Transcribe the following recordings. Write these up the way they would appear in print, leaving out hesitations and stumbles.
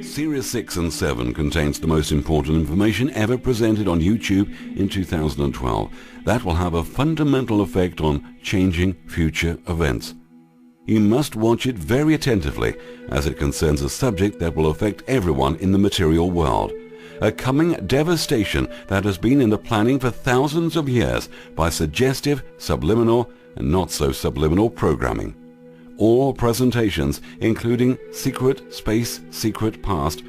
Series 6 and 7 contains the most important information ever presented on YouTube in 2012 that will have a fundamental effect on changing future events. You must watch it very attentively as it concerns a subject that will affect everyone in the material world. A coming devastation that has been in the planning for thousands of years by suggestive, subliminal and not so subliminal programming. All presentations, including Secret Space, Secret Past,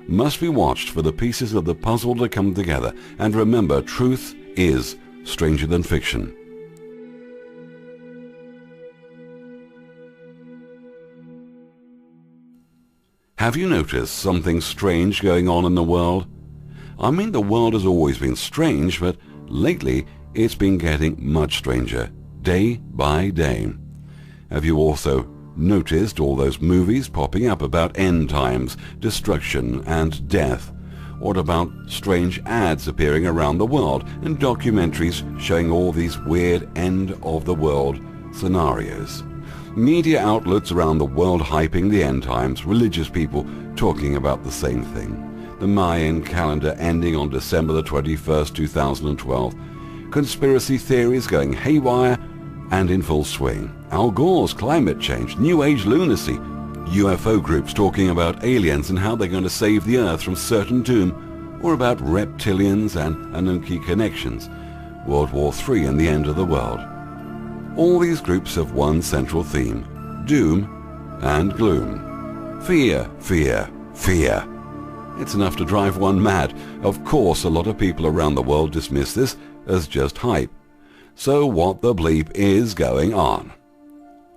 must be watched for the pieces of the puzzle to come together. And remember, truth is stranger than fiction. Have you noticed something strange going on in the world? I mean, the world has always been strange, but lately it's been getting much stranger, day by day. Have you also noticed all those movies popping up about end times, destruction and death? What about strange ads appearing around the world and documentaries showing all these weird end-of-the-world scenarios? Media outlets around the world hyping the end times, religious people talking about the same thing. The Mayan calendar ending on December the 21st, 2012. Conspiracy theories going haywire and in full swing. Al Gore's climate change, New Age lunacy, UFO groups talking about aliens and how they're going to save the Earth from certain doom, or about reptilians and Anunnaki connections, World War III and the end of the world. All these groups have one central theme: doom and gloom. Fear, fear, fear. It's enough to drive one mad. Of course, a lot of people around the world dismiss this as just hype. So what the bleep is going on?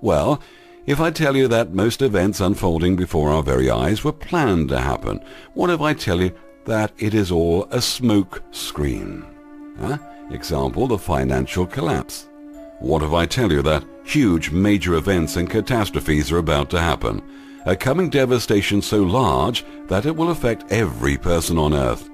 Well, if I tell you that most events unfolding before our very eyes were planned to happen, what if I tell you that it is all a smoke screen? Example, the financial collapse. What if I tell you that huge major events and catastrophes are about to happen? A coming devastation so large that it will affect every person on Earth.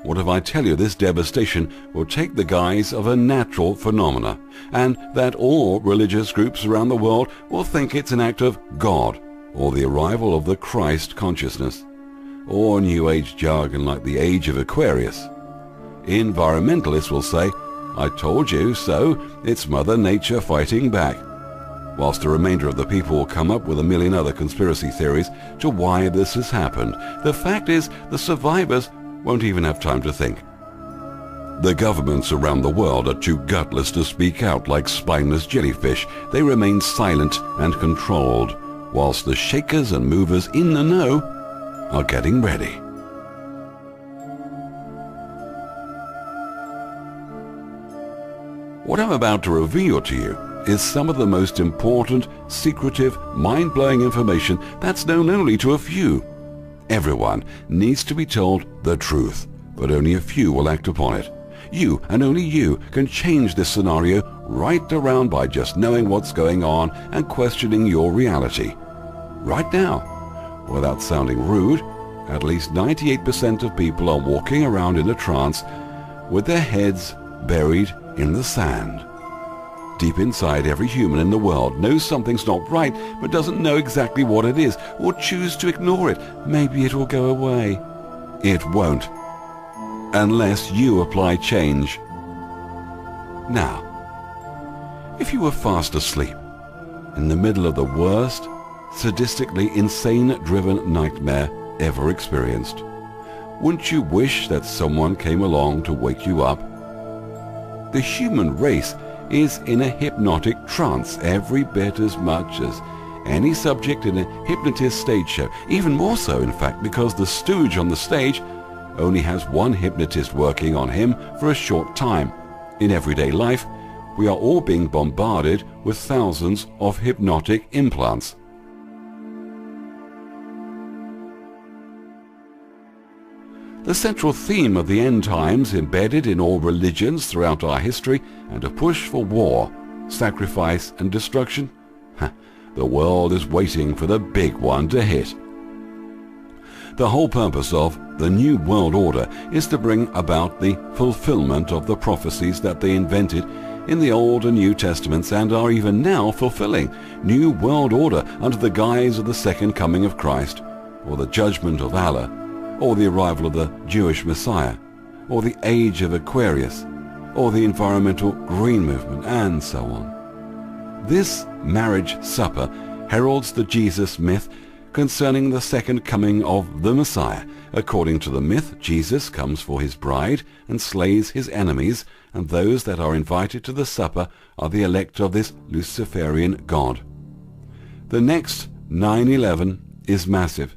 What if I tell you this devastation will take the guise of a natural phenomena, and that all religious groups around the world will think it's an act of God, or the arrival of the Christ consciousness, or New Age jargon like the Age of Aquarius? Environmentalists will say, "I told you so, it's Mother Nature fighting back," whilst the remainder of the people will come up with a million other conspiracy theories to why this has happened. The fact is, the survivors won't even have time to think. The governments around the world are too gutless to speak out like spineless jellyfish. They remain silent and controlled, whilst the shakers and movers in the know are getting ready. What I'm about to reveal to you is some of the most important, secretive, mind-blowing information that's known only to a few. Everyone needs to be told the truth, but only a few will act upon it. You, and only you, can change this scenario right around by just knowing what's going on and questioning your reality. Right now, without sounding rude, at least 98% of people are walking around in a trance with their heads buried in the sand. Deep inside, every human in the world knows something's not right, but doesn't know exactly what it is, or choose to ignore it. Maybe it will go away. It won't, unless you apply change. Now, if you were fast asleep, in the middle of the worst, sadistically insane-driven nightmare ever experienced, wouldn't you wish that someone came along to wake you up? The human race is in a hypnotic trance every bit as much as any subject in a hypnotist stage show. Even more so, in fact, because the stooge on the stage only has one hypnotist working on him for a short time. In everyday life, we are all being bombarded with thousands of hypnotic implants. The central theme of the end times embedded in all religions throughout our history, and a push for war, sacrifice and destruction. The world is waiting for the big one to hit. The whole purpose of the New World Order is to bring about the fulfillment of the prophecies that they invented in the Old and New Testaments and are even now fulfilling. New World Order under the guise of the second coming of Christ, or the judgment of Allah, or the arrival of the Jewish Messiah, or the age of Aquarius, or the environmental green movement, and so on. This marriage supper heralds the Jesus myth concerning the second coming of the Messiah. According to the myth, Jesus comes for his bride and slays his enemies, and those that are invited to the supper are the elect of this Luciferian god. The next 9/11 is massive.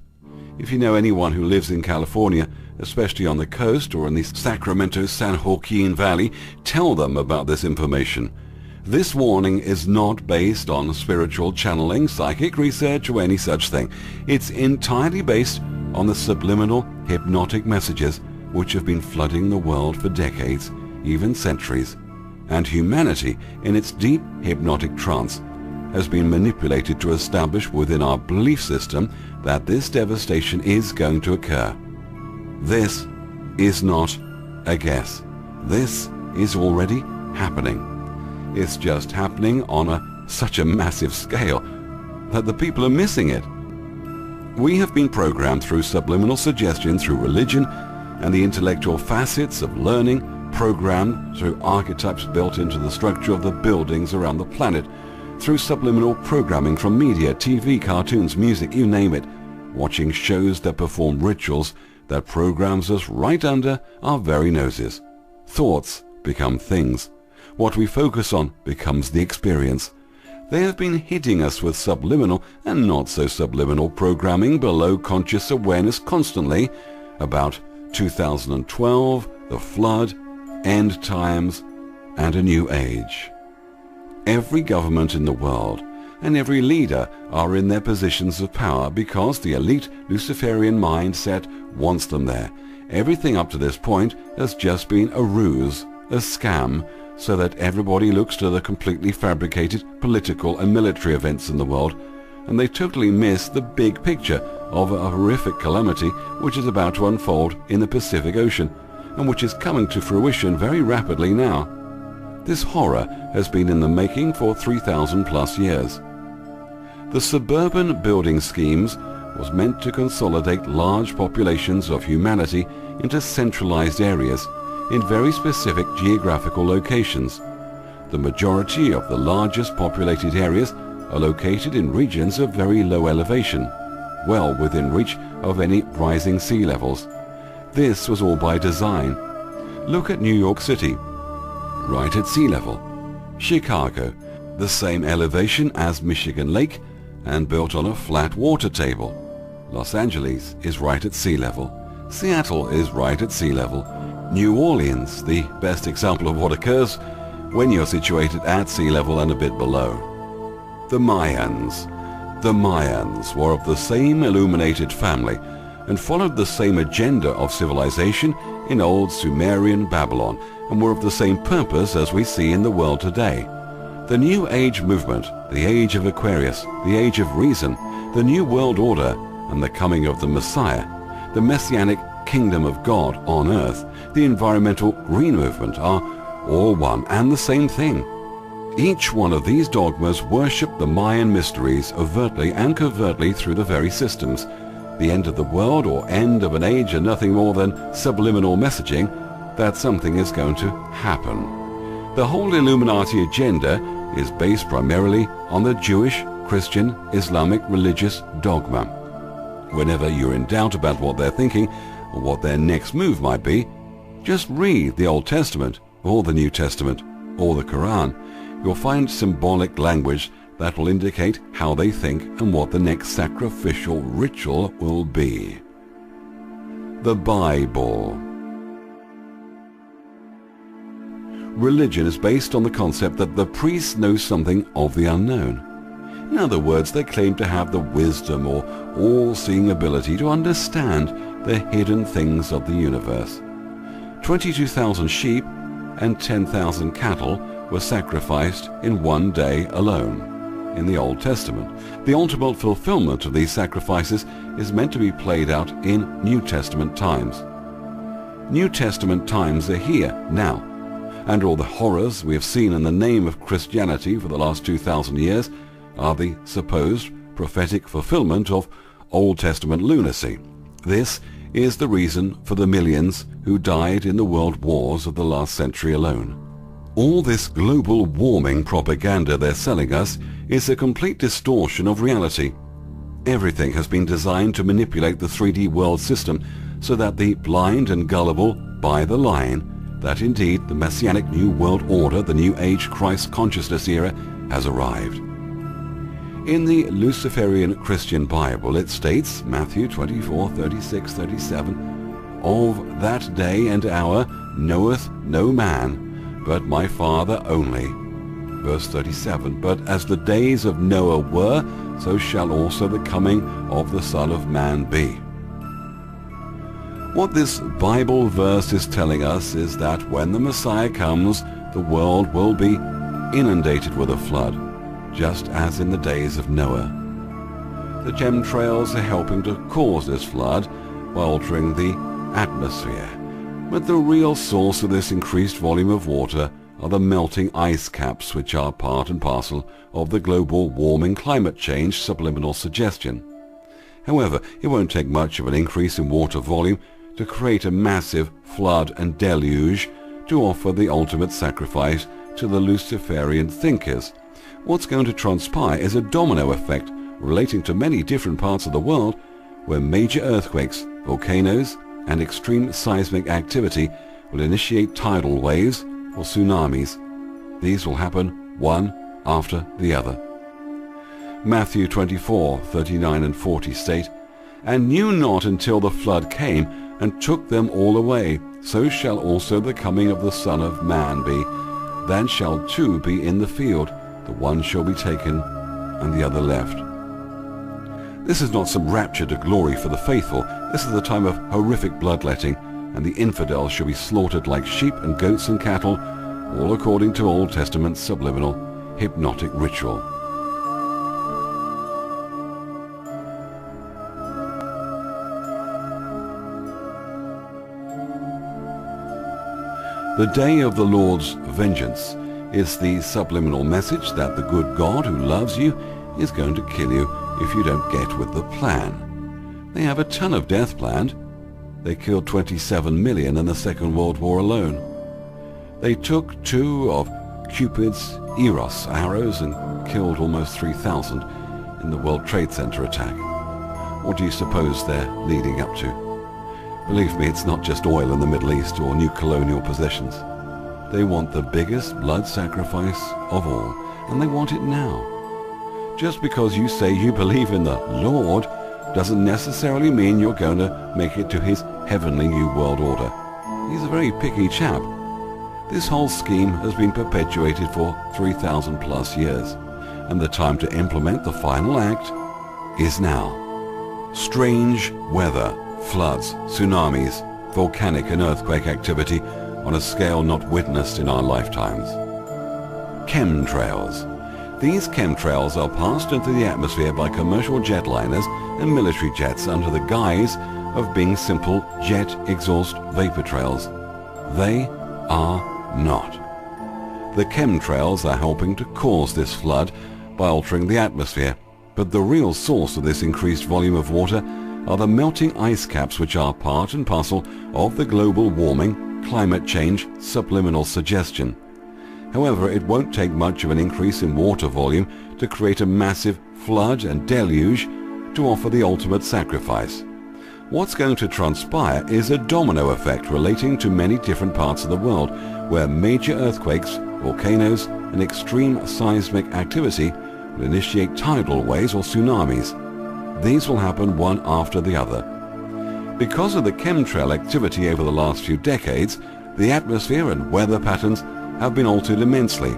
If you know anyone who lives in California, especially on the coast or in the Sacramento-San Joaquin Valley, tell them about this information. This warning is not based on spiritual channeling, psychic research, or any such thing. It's entirely based on the subliminal hypnotic messages which have been flooding the world for decades, even centuries. And humanity, in its deep hypnotic trance, has been manipulated to establish within our belief system that this devastation is going to occur. This is not a guess. This is already happening. It's just happening on such a massive scale that the people are missing it. We have been programmed through subliminal suggestion, through religion and the intellectual facets of learning, programmed through archetypes built into the structure of the buildings around the planet, through subliminal programming from media, TV, cartoons, music, you name it, watching shows that perform rituals that programs us right under our very noses. Thoughts become things. What we focus on becomes the experience. They have been hitting us with subliminal and not so subliminal programming below conscious awareness constantly about 2012, the flood, end times, and a new age. Every government in the world and every leader are in their positions of power because the elite Luciferian mindset wants them there. Everything up to this point has just been a ruse, a scam, so that everybody looks to the completely fabricated political and military events in the world, and they totally miss the big picture of a horrific calamity which is about to unfold in the Pacific Ocean, and which is coming to fruition very rapidly now. This horror has been in the making for 3,000 plus years. The suburban building schemes was meant to consolidate large populations of humanity into centralized areas in very specific geographical locations. The majority of the largest populated areas are located in regions of very low elevation, well within reach of any rising sea levels. This was all by design. Look at New York City, right at sea level. Chicago, the same elevation as Michigan Lake and built on a flat water table. Los Angeles is right at sea level. Seattle is right at sea level. New Orleans, the best example of what occurs when you're situated at sea level and a bit below. The Mayans were of the same illuminated family and followed the same agenda of civilization in old Sumerian Babylon and were of the same purpose as we see in the world today. The New Age movement, the Age of Aquarius, the Age of Reason, the New World Order, and the coming of the Messiah, the Messianic Kingdom of God on earth, the environmental green movement are all one and the same thing. Each one of these dogmas worship the Mayan mysteries overtly and covertly through the very systems. The end of the world or end of an age are nothing more than subliminal messaging that something is going to happen. The whole Illuminati agenda is based primarily on the Jewish, Christian, Islamic religious dogma. Whenever you're in doubt about what they're thinking or what their next move might be, just read the Old Testament or the New Testament or the Quran. You'll find symbolic language that will indicate how they think and what the next sacrificial ritual will be. The Bible. Religion is based on the concept that the priests know something of the unknown. In other words, they claim to have the wisdom or all-seeing ability to understand the hidden things of the universe. 22,000 sheep and 10,000 cattle were sacrificed in one day alone in the Old Testament. The ultimate fulfillment of these sacrifices is meant to be played out in New Testament times. New Testament times are here now, and all the horrors we have seen in the name of Christianity for the last 2,000 years are the supposed prophetic fulfillment of Old Testament lunacy. This is the reason for the millions who died in the world wars of the last century alone. All this global warming propaganda they're selling us is a complete distortion of reality. Everything has been designed to manipulate the 3D world system so that the blind and gullible buy the line that indeed the Messianic New World Order, the New Age Christ consciousness era, has arrived. In the Luciferian Christian Bible it states, Matthew 24, 36, 37, "Of that day and hour knoweth no man, but my Father only." Verse 37, "But as the days of Noah were, so shall also the coming of the Son of Man be." What this Bible verse is telling us is that when the Messiah comes, the world will be inundated with a flood, just as in the days of Noah. The chemtrails are helping to cause this flood by altering the atmosphere. But the real source of this increased volume of water are the melting ice caps, which are part and parcel of the global warming climate change subliminal suggestion. However, it won't take much of an increase in water volume to create a massive flood and deluge to offer the ultimate sacrifice to the Luciferian thinkers. What's going to transpire is a domino effect relating to many different parts of the world where major earthquakes, volcanoes, and extreme seismic activity will initiate tidal waves or tsunamis. These will happen one after the other. Matthew 24, 39 and 40 state, "And knew not until the flood came and took them all away, so shall also the coming of the Son of Man be. Then shall two be in the field, the one shall be taken, and the other left." This is not some rapture to glory for the faithful. This is the time of horrific bloodletting, and the infidels shall be slaughtered like sheep and goats and cattle, all according to Old Testament subliminal hypnotic ritual. The day of the Lord's vengeance is the subliminal message that the good God who loves you is going to kill you if you don't get with the plan. They have a ton of death planned. They killed 27 million in the Second World War alone. They took 2 of Cupid's Eros arrows and killed almost 3,000 in the World Trade Center attack. What do you suppose they're leading up to? Believe me, it's not just oil in the Middle East or new colonial possessions. They want the biggest blood sacrifice of all, and they want it now. Just because you say you believe in the Lord doesn't necessarily mean you're going to make it to his heavenly new world order. He's a very picky chap. This whole scheme has been perpetuated for 3,000 plus years, and the time to implement the final act is now. Strange weather, floods, tsunamis, volcanic and earthquake activity on a scale not witnessed in our lifetimes. Chemtrails. These chemtrails are passed into the atmosphere by commercial jetliners and military jets under the guise of being simple jet exhaust vapor trails. They are not. The chemtrails are helping to cause this flood by altering the atmosphere, but the real source of this increased volume of water are the melting ice caps, which are part and parcel of the global warming, climate change, subliminal suggestion. However, it won't take much of an increase in water volume to create a massive flood and deluge to offer the ultimate sacrifice. What's going to transpire is a domino effect relating to many different parts of the world where major earthquakes, volcanoes, and extreme seismic activity will initiate tidal waves or tsunamis. These will happen one after the other. Because of the chemtrail activity over the last few decades, the atmosphere and weather patterns have been altered immensely.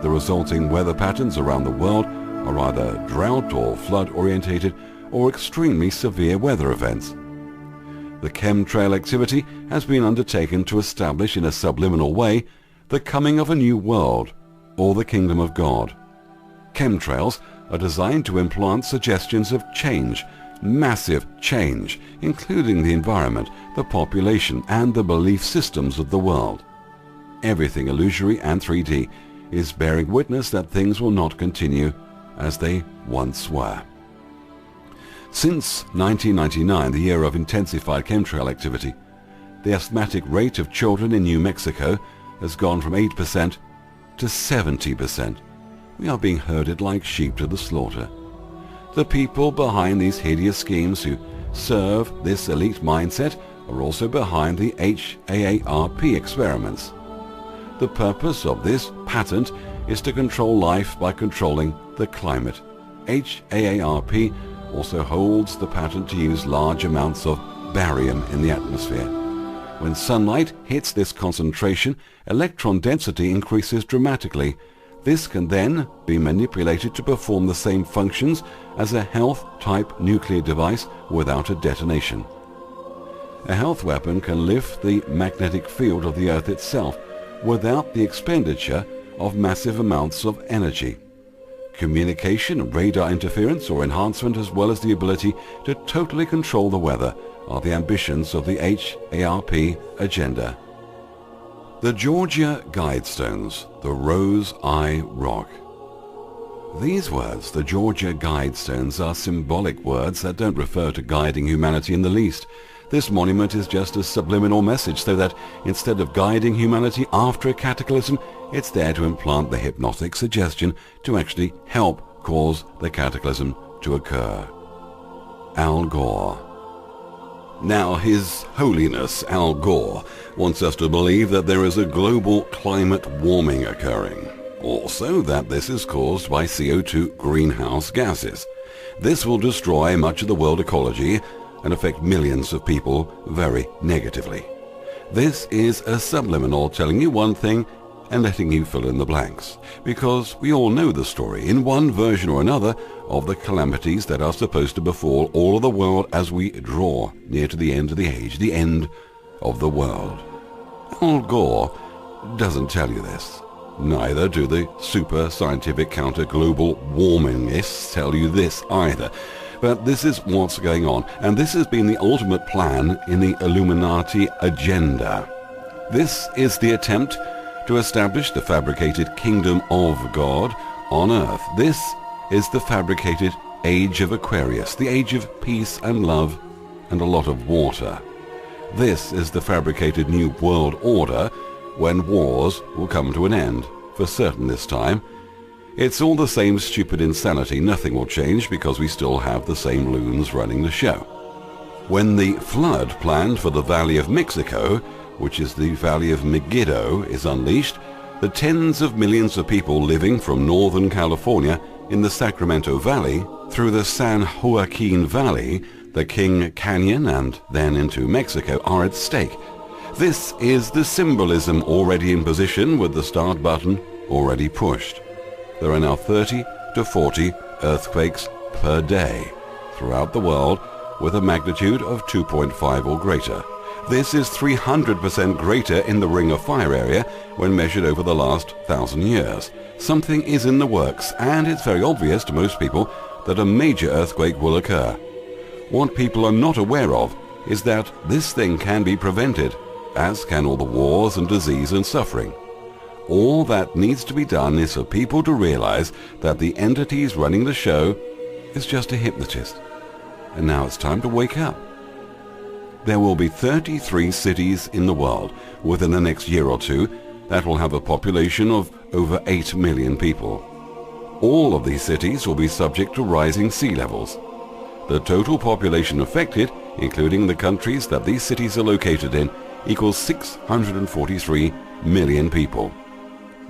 The resulting weather patterns around the world are either drought or flood orientated or extremely severe weather events. The chemtrail activity has been undertaken to establish in a subliminal way the coming of a new world, or the kingdom of God. Chemtrails are designed to implant suggestions of change, massive change, including the environment, the population, and the belief systems of the world. Everything illusory and 3D is bearing witness that things will not continue as they once were. Since 1999, the year of intensified chemtrail activity, the asthmatic rate of children in New Mexico has gone from 8% to 70%. We are being herded like sheep to the slaughter. The people behind these hideous schemes who serve this elite mindset are also behind the HAARP experiments. The purpose of this patent is to control life by controlling the climate. HAARP also holds the patent to use large amounts of barium in the atmosphere. When sunlight hits this concentration, electron density increases dramatically. This can then be manipulated to perform the same functions as a health-type nuclear device without a detonation. A health weapon can lift the magnetic field of the Earth itself without the expenditure of massive amounts of energy. Communication, radar interference or enhancement, as well as the ability to totally control the weather, are the ambitions of the HAARP agenda. The Georgia Guidestones, the Rose Eye Rock. These words, the Georgia Guidestones, are symbolic words that don't refer to guiding humanity in the least. This monument is just a subliminal message so that instead of guiding humanity after a cataclysm, it's there to implant the hypnotic suggestion to actually help cause the cataclysm to occur. Al Gore. Now, His Holiness Al Gore wants us to believe that there is a global climate warming occurring. Also, that this is caused by CO2 greenhouse gases. This will destroy much of the world ecology and affect millions of people very negatively. This is a subliminal telling you one thing and letting you fill in the blanks, because we all know the story, in one version or another, of the calamities that are supposed to befall all of the world as we draw near to the end of the age, the end of the world. Al Gore doesn't tell you this. Neither do the super scientific counter-global warmingists tell you this either. But this is what's going on, and this has been the ultimate plan in the Illuminati agenda. This is the attempt to establish the fabricated kingdom of God on earth. This is the fabricated age of Aquarius, the age of peace and love and a lot of water. This is the fabricated new world order when wars will come to an end, for certain this time. It's all the same stupid insanity. Nothing will change because we still have the same loons running the show. When the flood planned for the Valley of Mexico, which is the Valley of Megiddo, is unleashed, the tens of millions of people living from Northern California in the Sacramento Valley through the San Joaquin Valley, the King Canyon, and then into Mexico are at stake. This is the symbolism already in position, with the start button already pushed. There are now 30 to 40 earthquakes per day throughout the world with a magnitude of 2.5 or greater. This is 300% greater in the Ring of Fire area when measured over the last 1,000 years. Something is in the works, and it's very obvious to most people that a major earthquake will occur. What people are not aware of is that this thing can be prevented, as can all the wars and disease and suffering. All that needs to be done is for people to realize that the entities running the show is just a hypnotist. And now it's time to wake up. There will be 33 cities in the world within the next year or two that will have a population of over 8 million people. All of these cities will be subject to rising sea levels. The total population affected, including the countries that these cities are located in, equals 643 million people.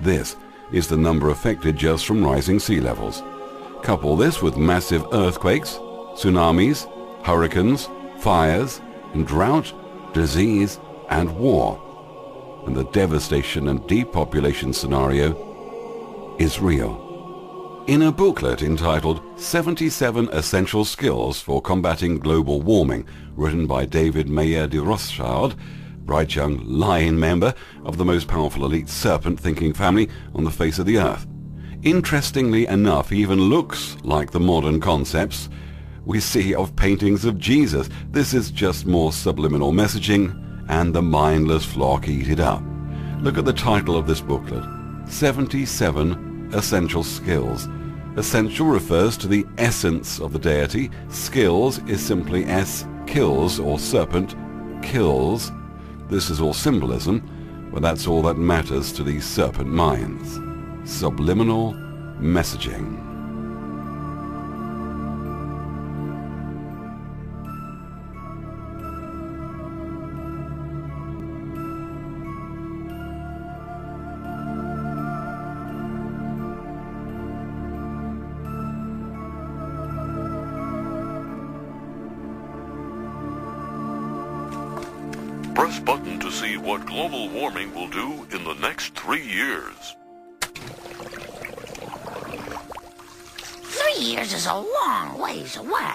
This is the number affected just from rising sea levels. Couple this with massive earthquakes, tsunamis, hurricanes, fires, and drought, disease, and war, and the devastation and depopulation scenario is real. In a booklet entitled 77 Essential Skills for Combating Global Warming, written by David Mayer de Rothschild, bright young lion member of the most powerful elite serpent-thinking family on the face of the earth. Interestingly enough, he even looks like the modern concepts we see of paintings of Jesus. This is just more subliminal messaging, and the mindless flock eat it up. Look at the title of this booklet, 77 Essential Skills. Essential refers to the essence of the deity. Skills is simply S kills, or serpent kills. This is all symbolism, but that's all that matters to these serpent minds. Subliminal messaging. Press button to see what global warming will do in the next 3 years. 3 years is a long ways away.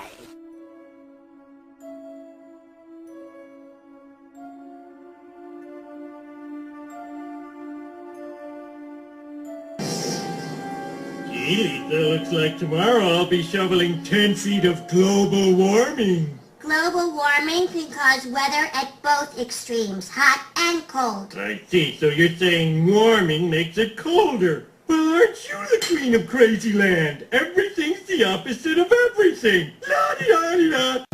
Gee, that looks like tomorrow I'll be shoveling 10 feet of global warming. Global warming can cause weather at both extremes, hot and cold. I see, so you're saying warming makes it colder. Well, aren't you the queen of crazy land? Everything's the opposite of everything. La-di-da-di-da.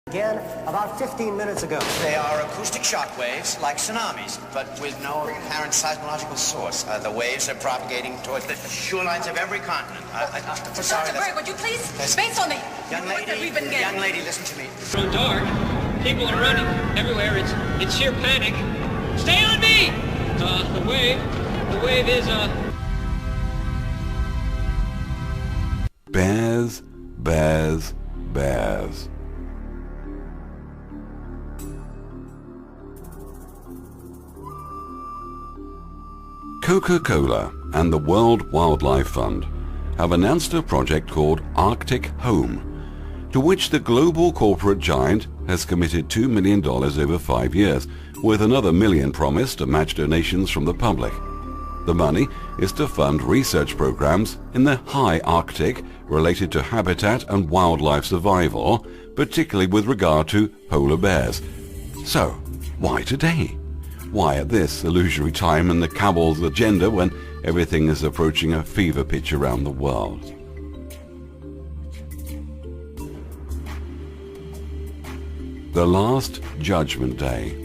Again, about 15 minutes ago. They are acoustic shock waves, like tsunamis, but with no apparent seismological source. The waves are propagating towards the shorelines of every continent. Dr. Berg, would you please? Space on me. Young lady, listen to me. It's grown dark. People are running everywhere. It's sheer panic. Stay on me! The wave is, Bears, bears, bears. Coca-Cola and the World Wildlife Fund have announced a project called Arctic Home, to which the global corporate giant has committed $2 million over 5 years, with another $1 million promised to match donations from the public. The money is to fund research programs in the high Arctic related to habitat and wildlife survival, particularly with regard to polar bears. So, why today? Why at this illusory time in the cabal's agenda when everything is approaching a fever pitch around the world? The Last Judgment Day.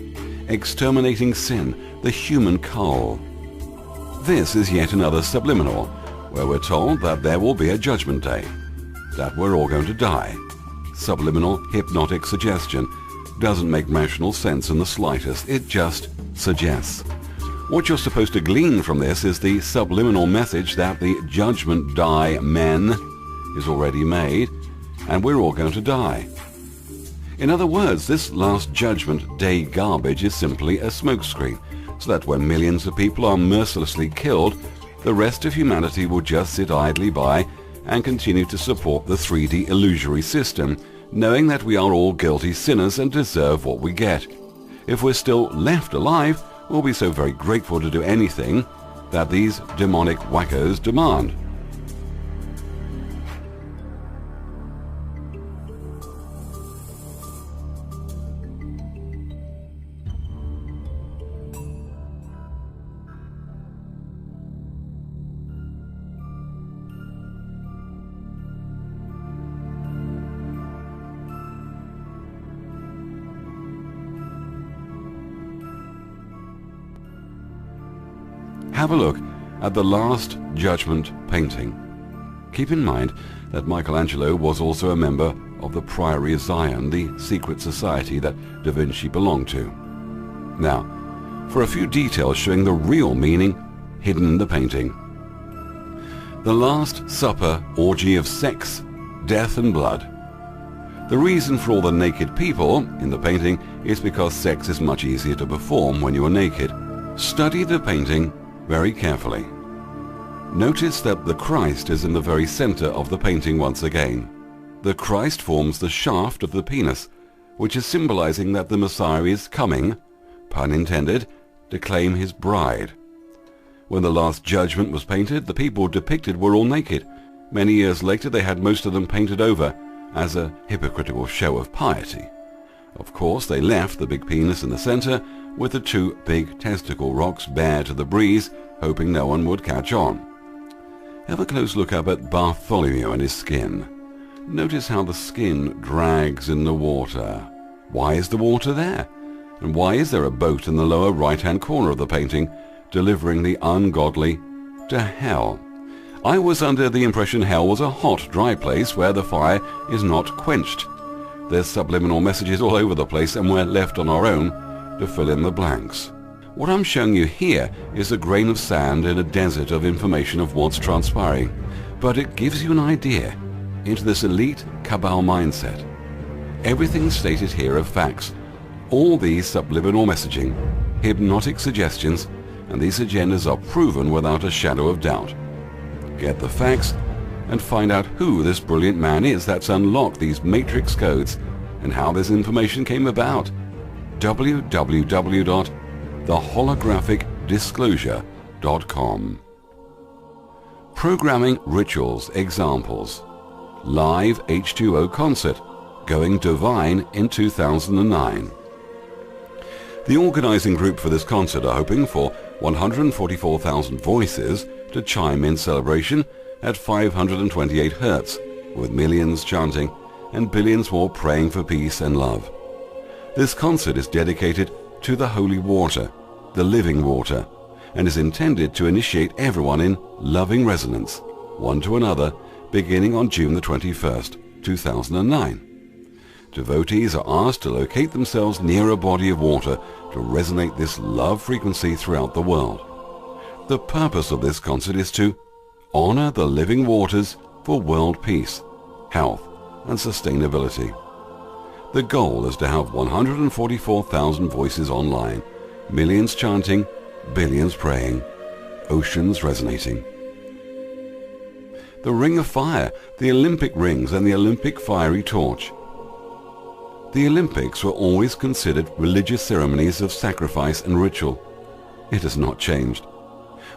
Exterminating sin, the human cull. This is yet another subliminal, where we're told that there will be a judgment day, that we're all going to die. Subliminal hypnotic suggestion doesn't make rational sense in the slightest, it just suggests. What you're supposed to glean from this is the subliminal message that the judgment die men is already made, and we're all going to die. In other words, this Last Judgment Day garbage is simply a smokescreen, so that when millions of people are mercilessly killed, the rest of humanity will just sit idly by and continue to support the 3D illusory system, knowing that we are all guilty sinners and deserve what we get. If we're still left alive, we'll be so very grateful to do anything that these demonic wackos demand. have a look at the Last Judgment painting. Keep in mind that Michelangelo was also a member of the Priory of Zion, the secret society that Da Vinci belonged to. Now, for a few details showing the real meaning hidden in the painting. The Last Supper orgy of sex, death and blood. The reason for all the naked people in the painting is because sex is much easier to perform when you are naked. Study the painting very carefully. Notice that the Christ is in the very center of the painting once again. The Christ forms the shaft of the penis, which is symbolizing that the Messiah is coming, pun intended, to claim his bride. When the Last Judgment was painted, the people depicted were all naked. Many years later they had most of them painted over as a hypocritical show of piety. Of course, they left the big penis in the center with the two big testicle rocks bare to the breeze, hoping no one would catch on. Have a close look up at Bartholomew and his skin. Notice how the skin drags in the water. Why is the water there? And why is there a boat in the lower right-hand corner of the painting delivering the ungodly to hell? I was under the impression hell was a hot, dry place where the fire is not quenched. There's subliminal messages all over the place and we're left on our own to fill in the blanks. What I'm showing you here is a grain of sand in a desert of information of what's transpiring, but it gives you an idea into this elite cabal mindset. Everything stated here are facts. All these subliminal messaging, hypnotic suggestions, and these agendas are proven without a shadow of doubt. Get the facts and find out who this brilliant man is that's unlocked these matrix codes and how this information came about. www.theholographicdisclosure.com. Programming rituals examples. Live H2O concert, going divine in 2009. The organizing group for this concert are hoping for 144,000 voices to chime in celebration at 528 Hertz, with millions chanting and billions more praying for peace and love. This concert is dedicated to the holy water, the living water, and is intended to initiate everyone in loving resonance, one to another, beginning on June the 21st, 2009. Devotees are asked to locate themselves near a body of water to resonate this love frequency throughout the world. The purpose of this concert is to honor the living waters for world peace, health, and sustainability. The goal is to have 144,000 voices online, millions chanting, billions praying, oceans resonating. The Ring of Fire, the Olympic rings, and the Olympic fiery torch. The Olympics were always considered religious ceremonies of sacrifice and ritual. It has not changed.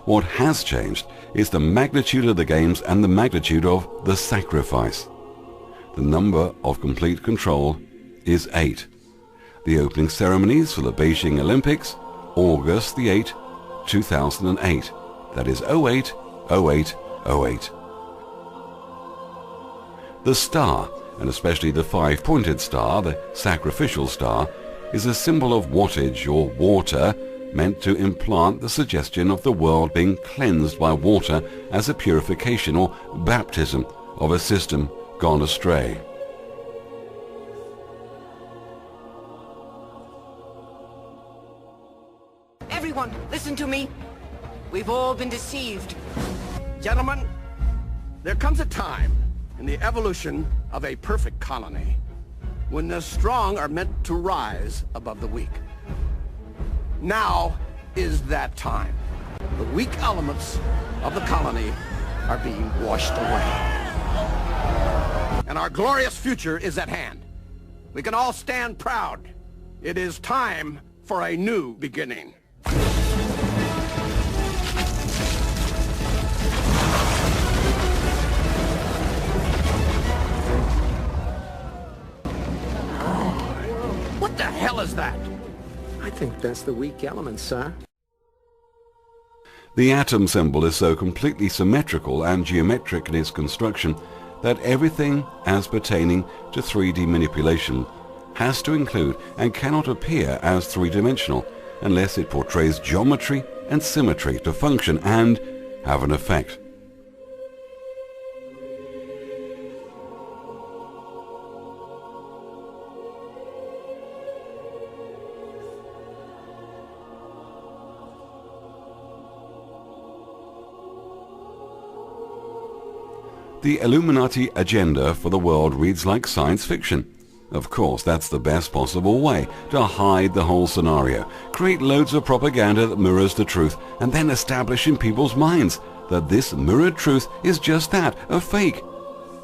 What has changed is the magnitude of the games and the magnitude of the sacrifice. The number of complete control is 8. The opening ceremonies for the Beijing Olympics, August the 8th, 2008. That is 08/08/08. The star, and especially the 5-pointed star, the sacrificial star, is a symbol of wattage or water, meant to implant the suggestion of the world being cleansed by water as a purification or baptism of a system gone astray. Everyone, listen to me. We've all been deceived. Gentlemen, there comes a time in the evolution of a perfect colony when the strong are meant to rise above the weak. Now is that time. The weak elements of the colony are being washed away. And our glorious future is at hand. We can all stand proud. It is time for a new beginning. What the hell is that? I think that's the weak element, sir. The atom symbol is so completely symmetrical and geometric in its construction that everything as pertaining to 3D manipulation has to include and cannot appear as three-dimensional unless it portrays geometry and symmetry to function and have an effect. The Illuminati agenda for the world reads like science fiction. Of course, that's the best possible way to hide the whole scenario, create loads of propaganda that mirrors the truth, and then establish in people's minds that this mirrored truth is just that, a fake.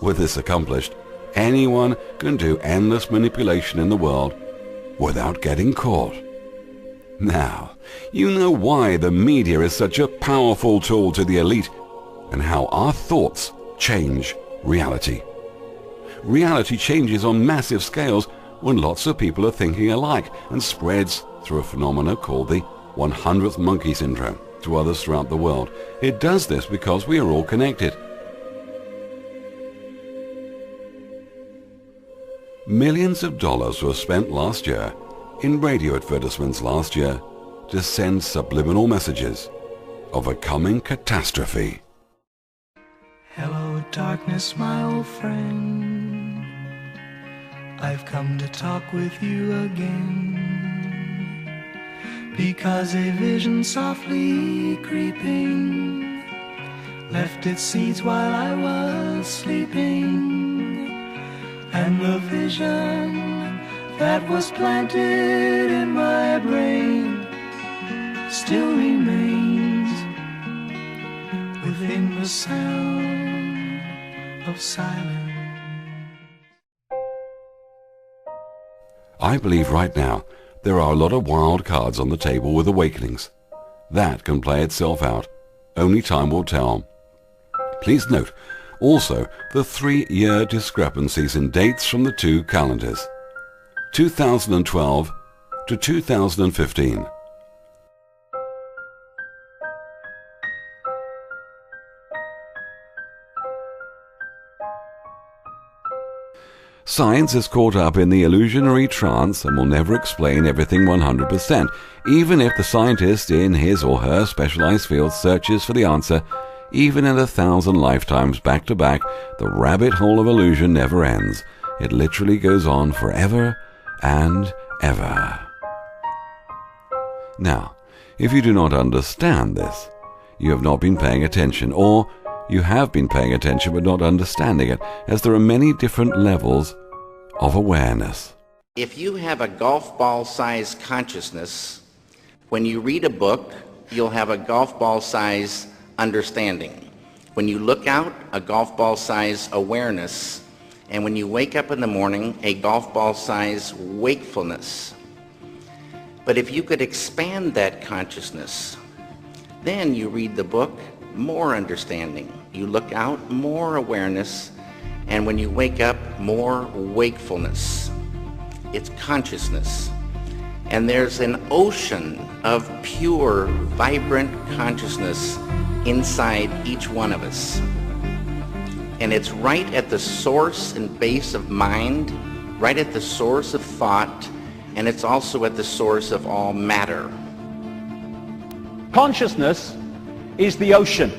With this accomplished, anyone can do endless manipulation in the world without getting caught. Now, you know why the media is such a powerful tool to the elite, and how our thoughts change reality. Reality changes on massive scales when lots of people are thinking alike and spreads through a phenomenon called the 100th monkey syndrome to others throughout the world. It does this because we are all connected. Millions of dollars were spent last year in radio advertisements last year to send subliminal messages of a coming catastrophe. Hello, darkness, my old friend. I've come to talk with you again, because a vision softly creeping left its seeds while I was sleeping, and the vision that was planted in my brain still remains within the sound of silence. I believe right now there are a lot of wild cards on the table with awakenings. That can play itself out. Only time will tell. Please note also the 3-year discrepancies in dates from the two calendars, 2012 to 2015. Science is caught up in the illusionary trance and will never explain everything 100%, even if the scientist in his or her specialized field searches for the answer. Even in 1,000 lifetimes back to back, the rabbit hole of illusion never ends. It literally goes on forever and ever. Now, if you do not understand this, you have not been paying attention, or you have been paying attention but not understanding it, as there are many different levels of awareness. If you have a golf ball-sized consciousness, when you read a book, you'll have a golf ball-sized understanding. When you look out, a golf ball-sized awareness. And when you wake up in the morning, a golf ball-sized wakefulness. But if you could expand that consciousness, then you read the book, more understanding. You look out, more awareness, and when you wake up, more wakefulness. It's consciousness. And there's an ocean of pure, vibrant consciousness inside each one of us. And it's right at the source and base of mind, right at the source of thought, and it's also at the source of all matter. Consciousness is the ocean.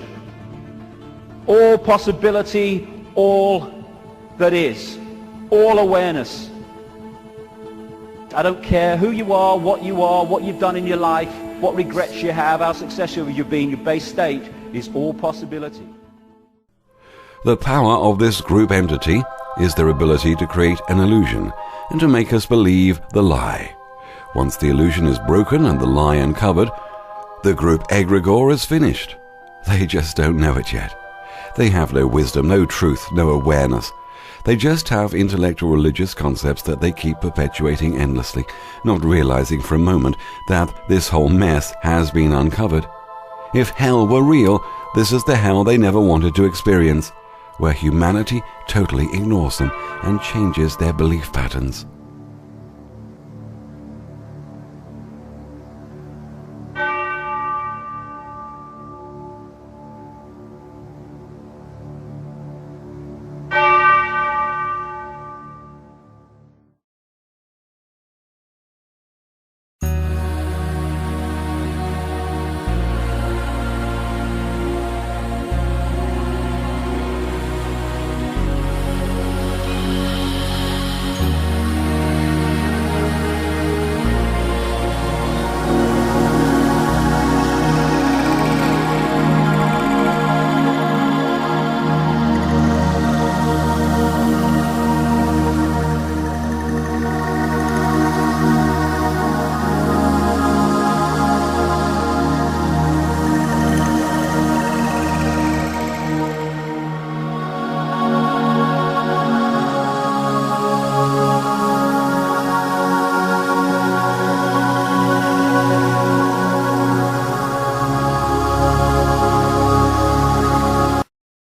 All possibility, all that is, all awareness. I don't care who you are, what you've done in your life, what regrets you have, how successful you've been, your base state is all possibility. The power of this group entity is their ability to create an illusion and to make us believe the lie. Once the illusion is broken and the lie uncovered, the group egregore is finished. They just don't know it yet. They have no wisdom, no truth, no awareness. They just have intellectual religious concepts that they keep perpetuating endlessly, not realizing for a moment that this whole mess has been uncovered. If hell were real, this is the hell they never wanted to experience, where humanity totally ignores them and changes their belief patterns.